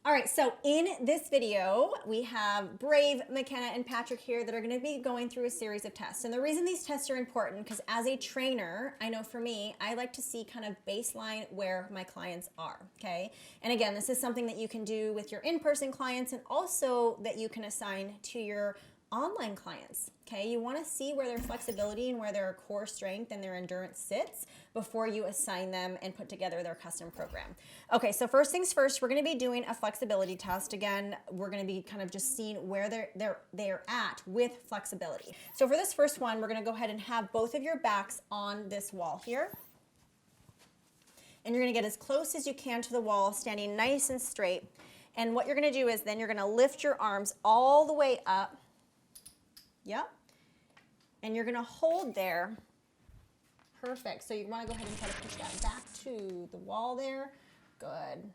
All right, so in this video, we have Brave, McKenna, and Patrick here that are gonna be going through a series of tests. And the reason these tests are important, because as a trainer, I know for me, I like to see kind of baseline where my clients are, okay? And again, this is something that you can do with your in-person clients and also that you can assign to your online clients, okay? You wanna see where their flexibility and where their core strength and their endurance sits before you assign them and put together their custom program. Okay, so first things first, we're gonna be doing a flexibility test. Again, we're gonna be kind of just seeing where they're at with flexibility. So for this first one, we're gonna go ahead and have both of your backs on this wall here. And you're gonna get as close as you can to the wall, standing nice and straight. And what you're gonna do is then you're gonna lift your arms all the way up. Yep. And you're gonna hold there. Perfect. So you wanna go ahead and try to push that back to the wall there. Good.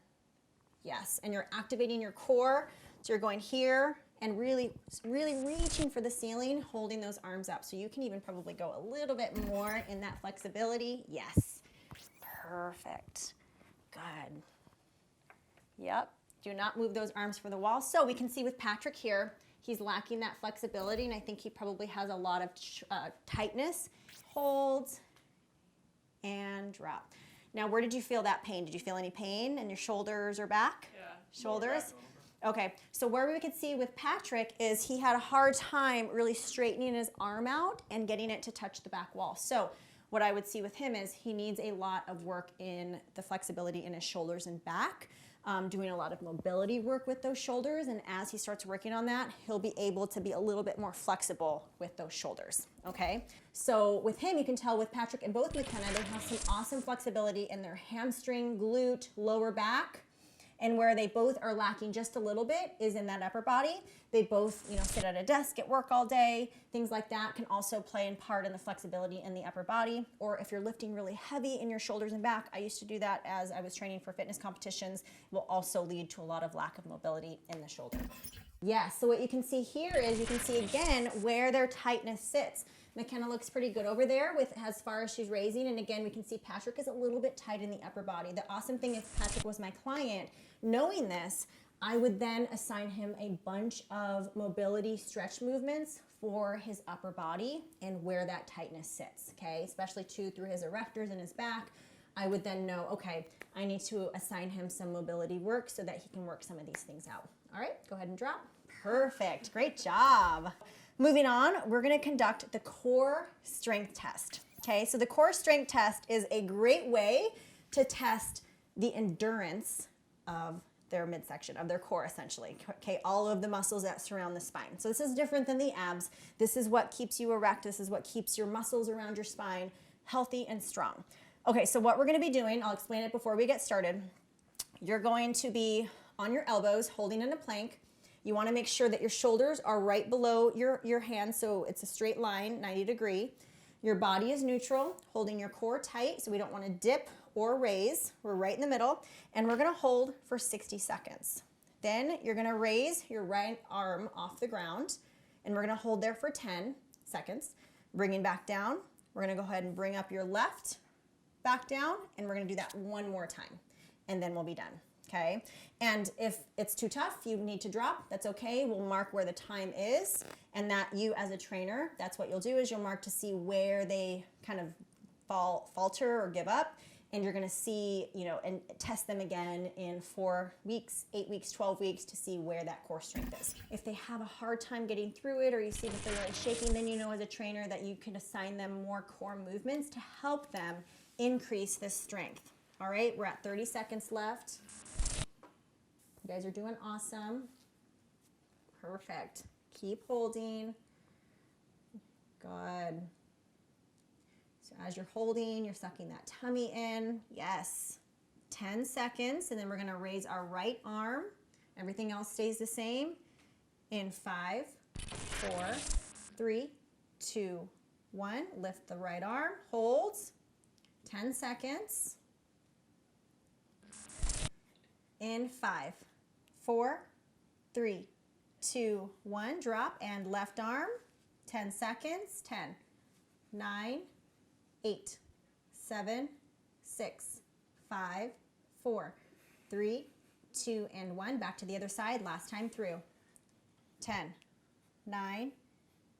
Yes. And you're activating your core. So you're going here and really reaching for the ceiling, holding those arms up. So you can even probably go a little bit more in that flexibility. Yes. Perfect. Good. Yep. Do not move those arms from the wall. So we can see with Patrick here, he's lacking that flexibility, and I think he probably has a lot of tightness. Hold and drop. Now, where did you feel that pain? Did you feel any pain in your shoulders or back? Yeah. Shoulders? Okay, so where we could see with Patrick is he had a hard time really straightening his arm out and getting it to touch the back wall. So what I would see with him is he needs a lot of work in the flexibility in his shoulders and back. Doing a lot of mobility work with those shoulders, and as he starts working on that, he'll be able to be a little bit more flexible with those shoulders, okay? So with him, you can tell with Patrick and both McKenna, they have some awesome flexibility in their hamstring, glute, lower back, and where they both are lacking just a little bit is in that upper body. They both, sit at a desk at work all day. Things like that can also play in part in the flexibility in the upper body. Or if you're lifting really heavy in your shoulders and back, I used to do that as I was training for fitness competitions, it will also lead to a lot of lack of mobility in the shoulder. Yes, so what you can see here is you can see again where their tightness sits. McKenna looks pretty good over there with as far as she's raising, and again we can see Patrick is a little bit tight in the upper body. The awesome thing if Patrick was my client, knowing this, I would then assign him a bunch of mobility stretch movements for his upper body and where that tightness sits, okay? Especially too through his erectors and his back. I would then know, okay, I need to assign him some mobility work so that he can work some of these things out. All right, go ahead and drop. Perfect, great job. Moving on, we're gonna conduct the core strength test. Okay, so the core strength test is a great way to test the endurance of their midsection, of their core essentially. Okay, all of the muscles that surround the spine. So this is different than the abs. This is what keeps you erect. This is what keeps your muscles around your spine healthy and strong. Okay, so what we're gonna be doing, I'll explain it before we get started. You're going to be on your elbows, holding in a plank. You wanna make sure that your shoulders are right below your hands, so it's a straight line, 90 degree. Your body is neutral, holding your core tight, so we don't wanna dip or raise. We're right in the middle, and we're gonna hold for 60 seconds. Then you're gonna raise your right arm off the ground, and we're gonna hold there for 10 seconds. Bringing back down, we're gonna go ahead and bring up your left back down, and we're gonna do that one more time, and then we'll be done. Okay, and if it's too tough, you need to drop, that's okay. We'll mark where the time is, and that you as a trainer, that's what you'll do is you'll mark to see where they kind of falter or give up, and you're gonna see, and test them again in 4 weeks, 8 weeks, 12 weeks to see where that core strength is. If they have a hard time getting through it or you see that they're really shaking, then you know as a trainer that you can assign them more core movements to help them increase this strength. All right, we're at 30 seconds left. You guys are doing awesome. Perfect. Keep holding. Good. So as you're holding, you're sucking that tummy in. Yes. 10 seconds, and then we're gonna raise our right arm. Everything else stays the same. In 5, 4, 3, 2, 1. Lift the right arm, hold. 10 seconds. In 5, 4, 3, 2, 1. Drop and left arm. 10 seconds. 10, 9, 8, 7, 6, 5, 4, 3, 2, and 1. Back to the other side, last time through. 10, 9,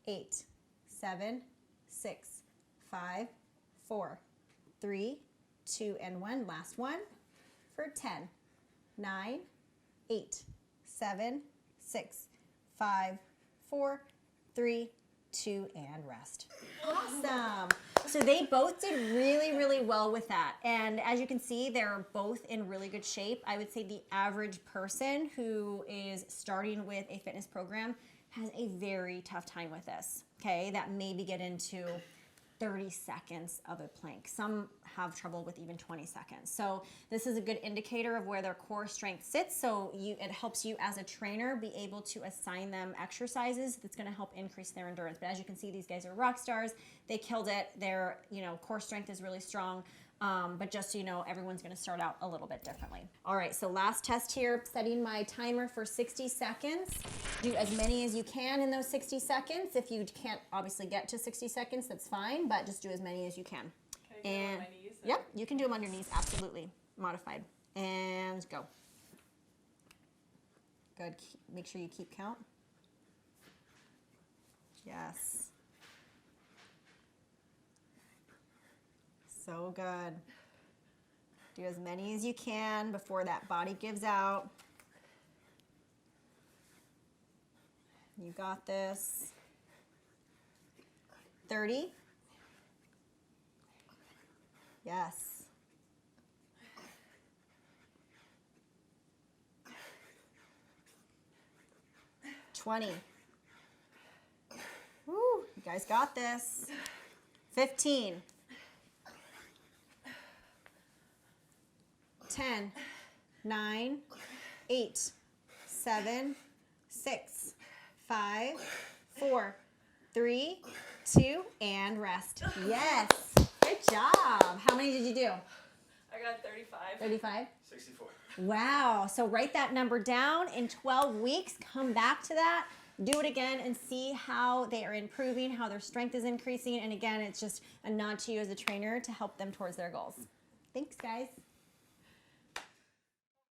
8, 7, 6, 5, 4, 3, 2, and 1. Last one for 10, 9, 8, 7, 6, 5, 4, 3, 2, and rest. Awesome. So they both did really, really well with that. And as you can see, they're both in really good shape. I would say the average person who is starting with a fitness program has a very tough time with this, okay? That maybe get into 30 seconds of a plank. Some have trouble with even 20 seconds. So this is a good indicator of where their core strength sits. So it helps you as a trainer be able to assign them exercises that's going to help increase their endurance. But as you can see, these guys are rock stars. They killed it. Their core strength is really strong. But just so you know, everyone's going to start out a little bit differently. All right, so last test here, setting my timer for 60 seconds. Do as many as you can in those 60 seconds. If you can't obviously get to 60 seconds, that's fine, but just do as many as you can. Can I do it on my knees? Yep, you can do them on your knees, absolutely. Modified. And go. Good. Make sure you keep count. Yes. So good. Do as many as you can before that body gives out. You got this. 30. Yes. 20. Woo, you guys got this. 15. 10, 9, 8, 7, 6, 5, 4, 3, 2, and rest. Yes. Good job. How many did you do? I got 35. 35? 64. Wow. So write that number down. In 12 weeks, come back to that. Do it again and see how they are improving, how their strength is increasing. And again, it's just a nod to you as a trainer to help them towards their goals. Thanks, guys.